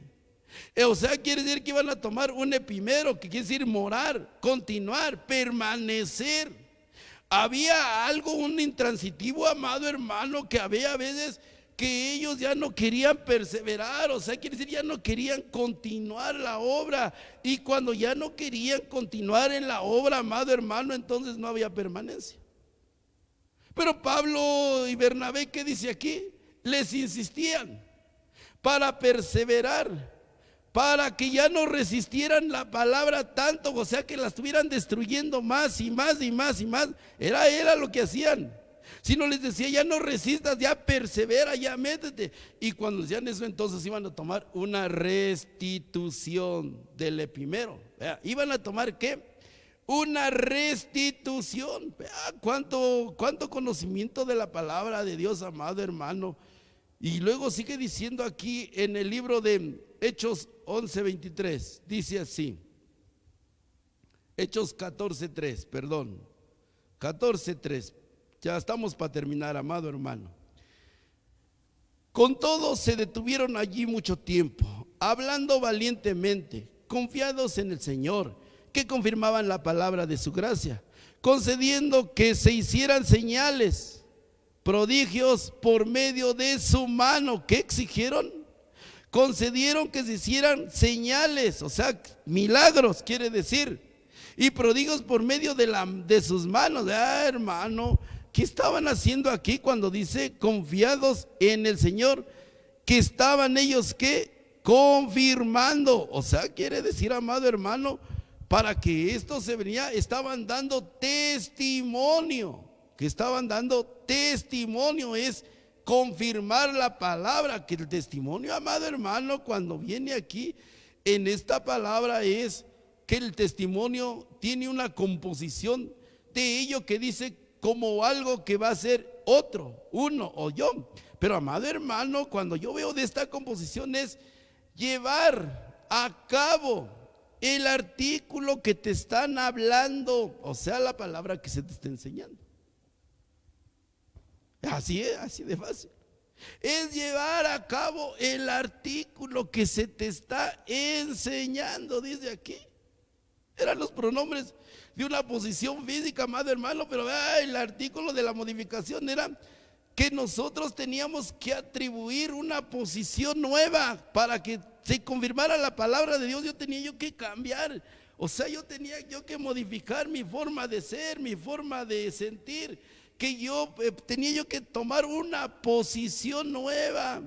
O sea, quiere decir que iban a tomar un epimero, que quiere decir morar, continuar, permanecer. Había algo, un intransitivo, amado hermano, que había a veces que ellos ya no querían perseverar, o sea, quiere decir, ya no querían continuar la obra. Y cuando ya no querían continuar en la obra, amado hermano, entonces no había permanencia. Pero Pablo y Bernabé, ¿qué dice aquí? Les insistían para perseverar, para que ya no resistieran la palabra tanto, o sea, que la estuvieran destruyendo más y más y más y más. Era lo que hacían. Si no les decía, ya no resistas, ya persevera, ya métete. Y cuando decían eso, entonces iban a tomar una restitución del epimero. Iban a tomar ¿qué? Una restitución. ¿Cuánto conocimiento de la palabra de Dios, amado hermano? Y luego sigue diciendo aquí en el libro de Hechos 11:23, dice así. Hechos 14:3, perdón, 14:3. Ya estamos para terminar, amado hermano. Con todo se detuvieron allí mucho tiempo, hablando valientemente, confiados en el Señor, que confirmaban la palabra de su gracia, concediendo que se hicieran señales, prodigios por medio de su mano. ¿Qué exigieron? Concedieron que se hicieran señales, o sea, milagros quiere decir, y prodigios por medio de sus manos. Hermano, ¿qué estaban haciendo aquí cuando dice confiados en el Señor? Que estaban ellos ¿qué? Confirmando, o sea, quiere decir, amado hermano, para que esto se venía, estaban dando testimonio. Que estaban dando testimonio es confirmar la palabra. Que el testimonio, amado hermano, cuando viene aquí en esta palabra, es que el testimonio tiene una composición de ello que dice como algo que va a ser otro, uno o yo. Pero amado hermano, cuando yo veo de esta composición es llevar a cabo el artículo que te están hablando, o sea, la palabra que se te está enseñando. Así es, así de fácil. Es llevar a cabo el artículo que se te está enseñando, dice aquí. Eran los pronombres de una posición física, amado hermano, pero el artículo de la modificación era que nosotros teníamos que atribuir una posición nueva para que se confirmara la palabra de Dios. Tenía que cambiar, o sea, tenía que modificar mi forma de ser, mi forma de sentir, que tenía que tomar una posición nueva,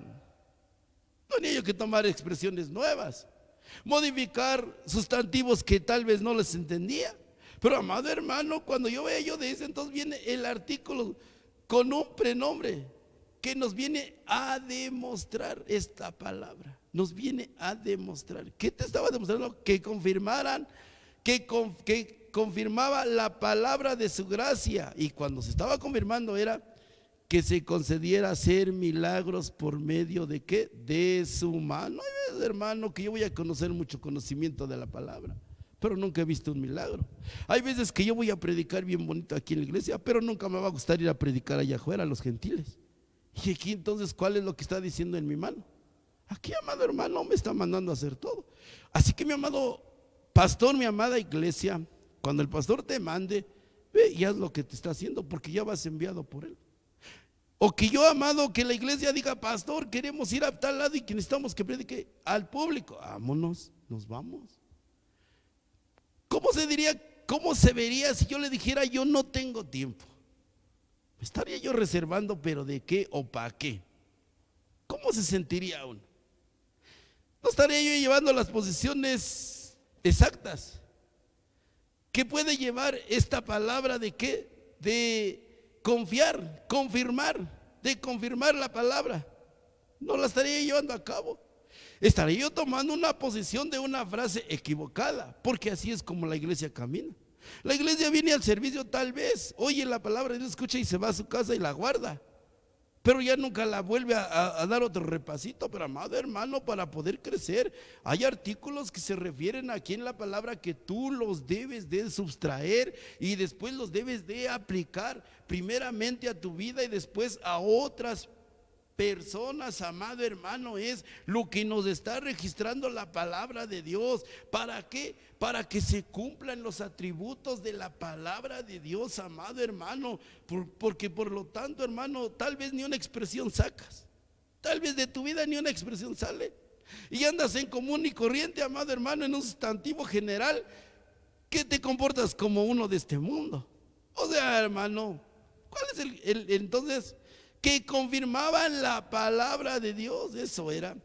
tenía que tomar expresiones nuevas, modificar sustantivos que tal vez no les entendía. Pero amado hermano, cuando yo veo de eso, entonces viene el artículo con un prenombre que nos viene a demostrar esta palabra. Nos viene a demostrar. ¿Qué te estaba demostrando? Que confirmaran, que confirmaba la palabra de su gracia. Y cuando se estaba confirmando era que se concediera hacer milagros por medio de ¿qué? De su mano. Ay, hermano, que yo voy a conocer mucho conocimiento de la palabra, pero nunca he visto un milagro. Hay veces que yo voy a predicar bien bonito aquí en la iglesia, pero nunca me va a gustar ir a predicar allá afuera a los gentiles. Y aquí entonces, ¿cuál es lo que está diciendo en mi mano? Aquí, amado hermano, me está mandando a hacer todo. Así que mi amado pastor, mi amada iglesia, cuando el pastor te mande, ve y haz lo que te está haciendo, porque ya vas enviado por él. O que yo, amado, que la iglesia diga, pastor, queremos ir a tal lado y que necesitamos que predique al público. Vámonos, nos vamos. ¿Cómo se diría, cómo se vería si yo le dijera yo no tengo tiempo? ¿Me estaría yo reservando, pero de qué o para qué? ¿Cómo se sentiría uno? No estaría yo llevando las posiciones exactas que puede llevar esta palabra de qué, de confiar, confirmar, de confirmar la palabra. No la estaría llevando a cabo. Estaría yo tomando una posición de una frase equivocada, porque así es como la iglesia camina. La iglesia viene al servicio, tal vez oye la palabra de Dios, escucha y se va a su casa y la guarda, pero ya nunca la vuelve a dar otro repasito. Pero amado hermano, para poder crecer hay artículos que se refieren aquí en la palabra que tú los debes de sustraer y después los debes de aplicar primeramente a tu vida y después a otras personas, amado hermano, es lo que nos está registrando la palabra de Dios. ¿Para qué? Para que se cumplan los atributos de la palabra de Dios, amado hermano. Porque por lo tanto, hermano, tal vez ni una expresión sacas, tal vez de tu vida ni una expresión sale, y andas en común y corriente, amado hermano, en un sustantivo general, que te comportas como uno de este mundo. O sea, hermano, ¿cuál es entonces? Que confirmaban la palabra de Dios. Eso era.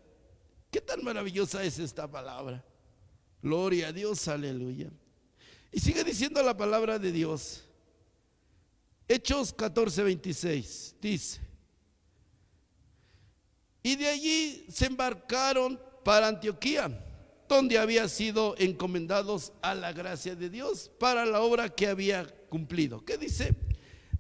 Qué tan maravillosa es esta palabra. Gloria a Dios, aleluya. Y sigue diciendo la palabra de Dios. Hechos 14:26 dice: y de allí se embarcaron para Antioquía, donde habían sido encomendados a la gracia de Dios para la obra que había cumplido. ¿Qué dice?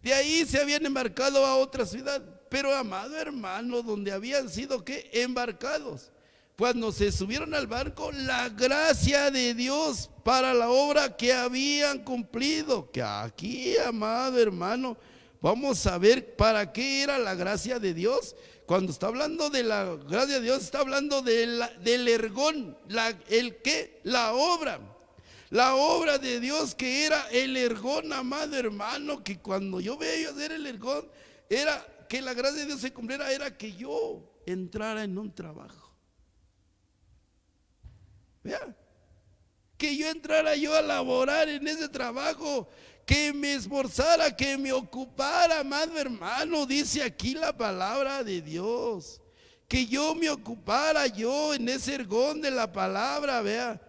De ahí se habían embarcado a otra ciudad. Pero, amado hermano, donde habían sido ¿qué? Embarcados, cuando se subieron al barco, la gracia de Dios para la obra que habían cumplido. Que aquí, amado hermano, vamos a ver para qué era la gracia de Dios. Cuando está hablando de la gracia de Dios, está hablando del ergón, la obra. La obra de Dios, que era el ergón, amado hermano, que cuando yo veía hacer el ergón, era que la gracia de Dios se cumpliera, era que yo entrara en un trabajo. Vea, que yo entrara yo a laborar en ese trabajo, que me esforzara, que me ocupara, amado hermano, dice aquí la palabra de Dios, que yo me ocupara yo en ese ergón de la palabra, vea.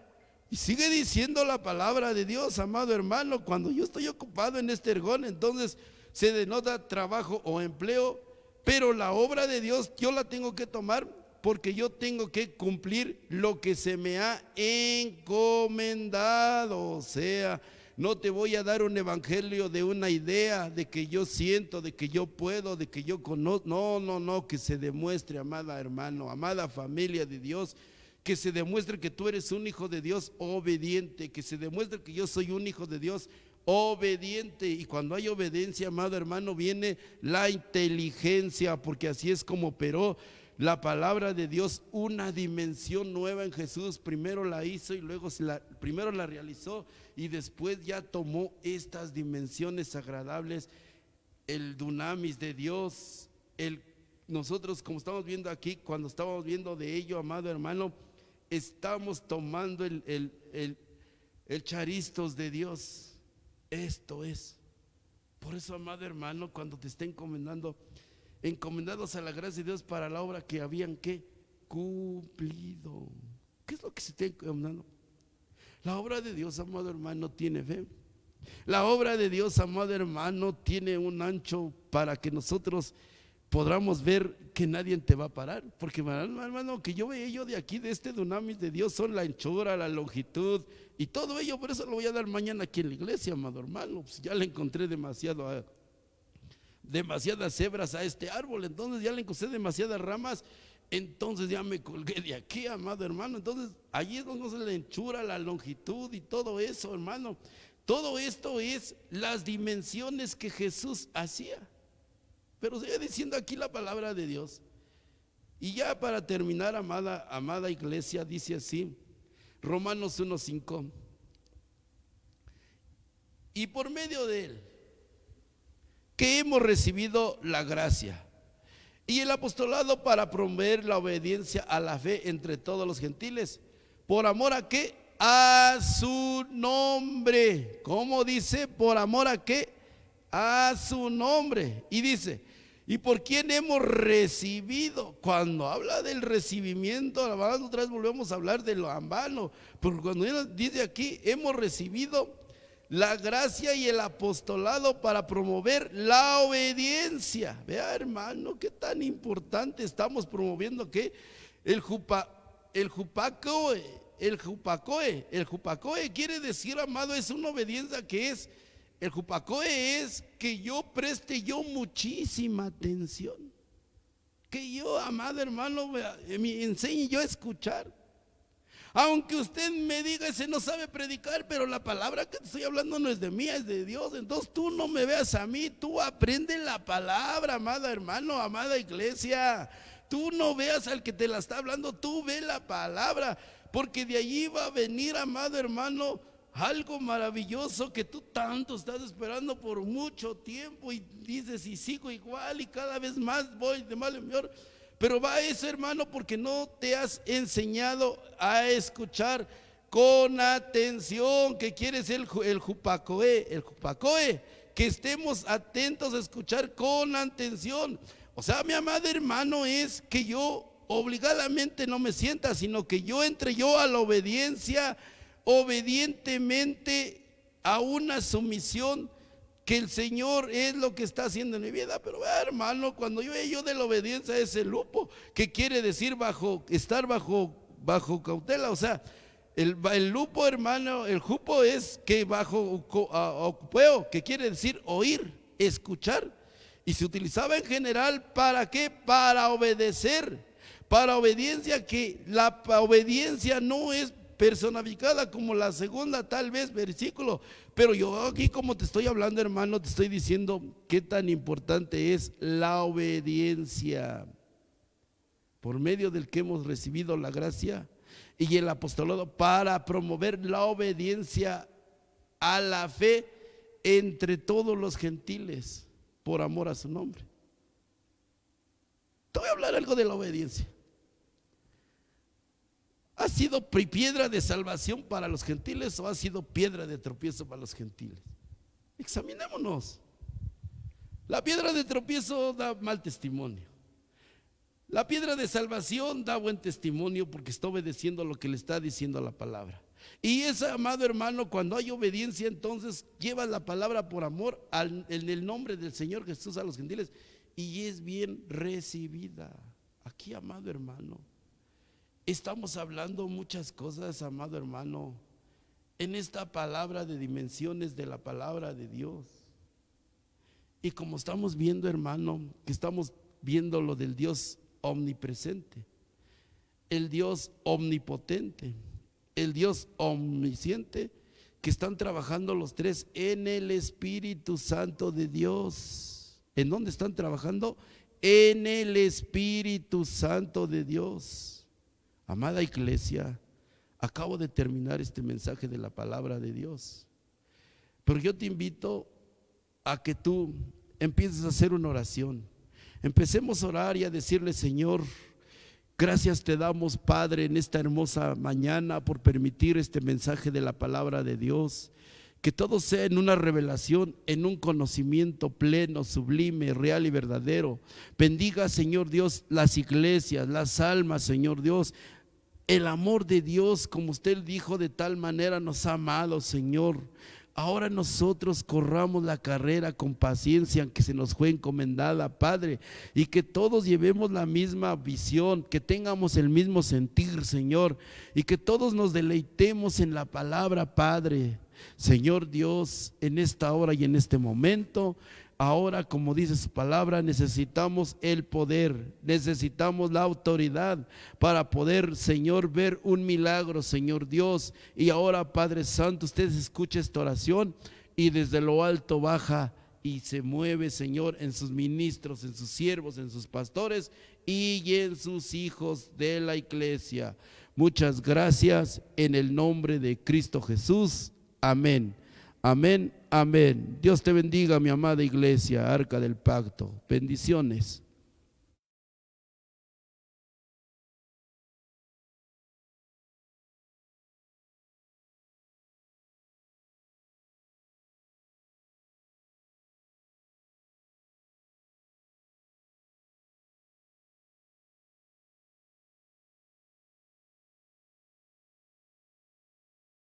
Y sigue diciendo la palabra de Dios, amado hermano, cuando yo estoy ocupado en este ergón, entonces se denota trabajo o empleo, pero la obra de Dios yo la tengo que tomar porque yo tengo que cumplir lo que se me ha encomendado. O sea, no te voy a dar un evangelio de una idea, de que yo siento, de que yo puedo, de que yo conozco. No, que se demuestre, amada hermano, amada familia de Dios, que se demuestre que tú eres un hijo de Dios obediente, que se demuestre que yo soy un hijo de Dios obediente. Y cuando hay obediencia, amado hermano, viene la inteligencia, porque así es como operó la palabra de Dios, una dimensión nueva en Jesús. Primero la hizo y luego primero la realizó y después ya tomó estas dimensiones agradables, el dunamis de Dios. Nosotros, como estamos viendo aquí, cuando estamos viendo de ello, amado hermano, estamos tomando el charistos de Dios. Esto es. Por eso, amado hermano, cuando te está encomendados a la gracia de Dios para la obra que habían ¿qué? Cumplido. ¿Qué es lo que se está encomendando? La obra de Dios, amado hermano, tiene fe. La obra de Dios, amado hermano, tiene un ancho para que nosotros podamos ver que nadie te va a parar. Porque, hermano, que yo veo de aquí, de este dunamis de Dios, son la anchura, la longitud y todo ello. Por eso lo voy a dar mañana aquí en la iglesia, amado hermano. Pues ya le encontré demasiadas hebras a este árbol, entonces ya le encontré demasiadas ramas, entonces ya me colgué de aquí, amado hermano. Entonces allí es donde se le anchura, la longitud y todo eso, hermano. Todo esto es las dimensiones que Jesús hacía. Pero sigue diciendo aquí la palabra de Dios. Y ya para terminar, amada iglesia, dice así, Romanos 1:5: y por medio de él que hemos recibido la gracia y el apostolado para promover la obediencia a la fe entre todos los gentiles, por amor a qué? A su nombre. ¿Cómo dice? Por amor a qué? A su nombre. Y dice, ¿y por quién hemos recibido? Cuando habla del recibimiento, otra vez volvemos a hablar de lo ambano, porque cuando dice aquí, hemos recibido la gracia y el apostolado para promover la obediencia. Vea, hermano, qué tan importante estamos promoviendo que el jupacoe quiere decir, amado, es una obediencia que es, el jupacoe es que yo preste yo muchísima atención, que yo, amado hermano, me enseñe yo a escuchar. Aunque usted me diga, ese no sabe predicar, pero la palabra que te estoy hablando no es de mí, es de Dios. Entonces tú no me veas a mí, tú aprende la palabra, amado hermano, amada iglesia. Tú no veas al que te la está hablando, tú ve la palabra, porque de allí va a venir, amado hermano, algo maravilloso que tú tanto estás esperando por mucho tiempo y dices, y sigo igual y cada vez más voy de mal en peor. Pero va eso, hermano, porque no te has enseñado a escuchar con atención. ¿Qué quiere ser el jupacoe? El jupacoe, que estemos atentos a escuchar con atención. O sea, mi amado hermano, es que yo obligadamente no me sienta, sino que yo entre yo a la obediencia, obedientemente a una sumisión que el Señor es lo que está haciendo en mi vida. Pero hermano, cuando yo de la obediencia es el lupo, que quiere decir estar bajo cautela. O sea, el lupo, hermano, el jupo es que bajo ocupeo, que quiere decir oír, escuchar. Y se utilizaba en general, ¿para qué? Para obedecer, para obediencia, que la obediencia no es personificada como la segunda tal vez versículo, pero yo aquí como te estoy hablando, hermano, te estoy diciendo qué tan importante es la obediencia, por medio del que hemos recibido la gracia y el apostolado para promover la obediencia a la fe entre todos los gentiles, por amor a su nombre. Te voy a hablar algo de la obediencia. ¿Ha sido piedra de salvación para los gentiles o ha sido piedra de tropiezo para los gentiles? Examinémonos. La piedra de tropiezo da mal testimonio. La piedra de salvación da buen testimonio porque está obedeciendo lo que le está diciendo la palabra. Y ese, amado hermano, cuando hay obediencia, entonces lleva la palabra por amor en el nombre del Señor Jesús a los gentiles y es bien recibida. Aquí, amado hermano, estamos hablando muchas cosas, amado hermano, en esta palabra de dimensiones de la palabra de Dios. Y como estamos viendo, hermano, que estamos viendo lo del Dios omnipresente, el Dios omnipotente, el Dios omnisciente, que están trabajando los tres en el Espíritu Santo de Dios. ¿En dónde están trabajando? En el Espíritu Santo de Dios. Amada iglesia, acabo de terminar este mensaje de la palabra de Dios, pero yo te invito a que tú empieces a hacer una oración. Empecemos a orar y a decirle: Señor, gracias te damos, Padre, en esta hermosa mañana por permitir este mensaje de la palabra de Dios. Que todo sea en una revelación, en un conocimiento pleno, sublime, real y verdadero. Bendiga, Señor Dios, las iglesias, las almas, Señor Dios. El amor de Dios, como usted dijo, de tal manera nos ha amado, Señor. Ahora nosotros corramos la carrera con paciencia que se nos fue encomendada, Padre, y que todos llevemos la misma visión, que tengamos el mismo sentir, Señor, y que todos nos deleitemos en la palabra, Padre. Señor Dios, en esta hora y en este momento, ahora, como dice su palabra, necesitamos el poder, necesitamos la autoridad para poder, Señor, ver un milagro, Señor Dios. Y ahora, Padre Santo, usted escucha esta oración y desde lo alto baja y se mueve, Señor, en sus ministros, en sus siervos, en sus pastores y en sus hijos de la iglesia. Muchas gracias en el nombre de Cristo Jesús. Amén. Amén, amén. Dios te bendiga, mi amada iglesia, Arca del Pacto. Bendiciones.